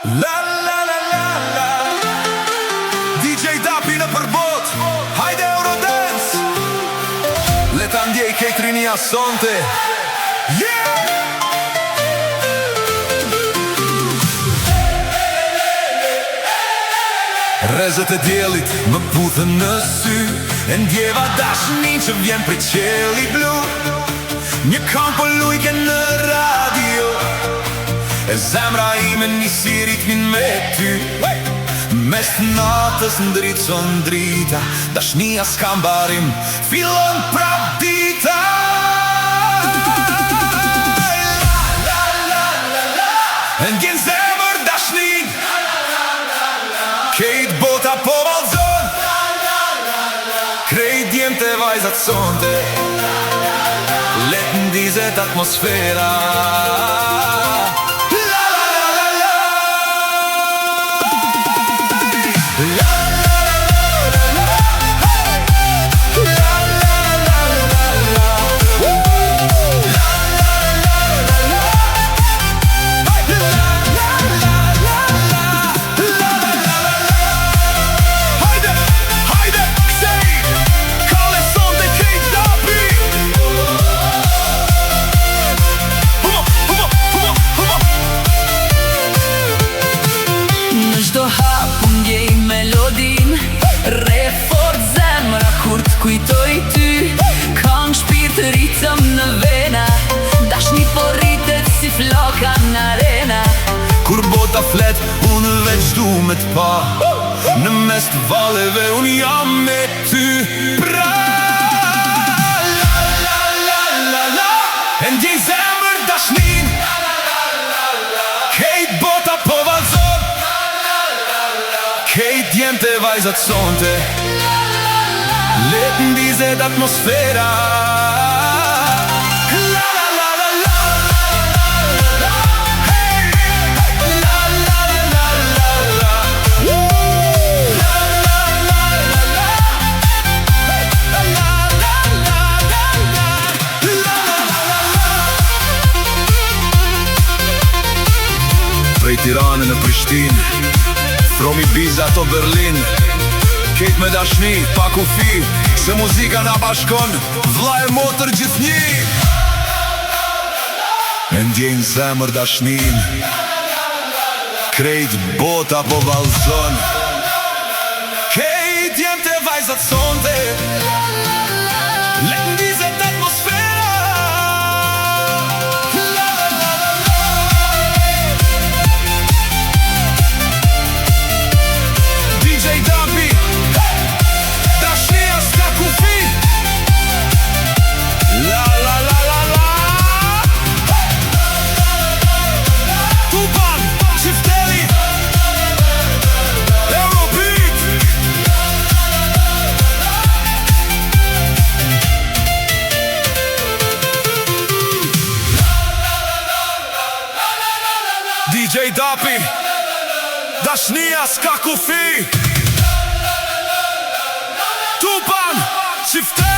La la la la la DJ Dapi në përbot Hajde Eurodance Leta ndjej kejtrini asonte Yeah! Rezët e djelit më puthën në sy E ndjeva dashnin që vjen për qeli blu Një kam po lujke në radio E zemra ime nisi ritmin me ty Mes të natës ndritëson drita Dashnia s'kam barim Filon prap dita La la la la la E ndjen zemër dashnin Kejt bota po valzon Krejt djem të vajzat sonte Let ndizet atmosfera La la la la la La la la la la La la la la la La la la la la Kujtoj ty, kanë shpirt ritëm në vena Dashni po rritet si floka në arena Kur bota flet, unë veç du me t'pa Në mes të valeve, unë jam me ty pra La la la la la E ndjej zemër dashnin Kejt bota po valzon Kejt djem të vajzat sonte Let ndizet atmosfera La la la la la la Hey La la la la la la La la la la la La la la la la La la la la Prej Tirane në Prishtinë From Ibiza to Berlin Kejt me dashni, pa kufi Se muzika na bashkon Vlla e motër gjithnji E ndjenjë zemër dashnin Krejt bota po valzon Kejt jem të vajzat sonte Let ndizet atmosfera La la la la la DJ Dapi La la la la la Tupan, Qifteli Eurobeat DJ Dapi Dashnia s'ka kufi Tupan, Qifteli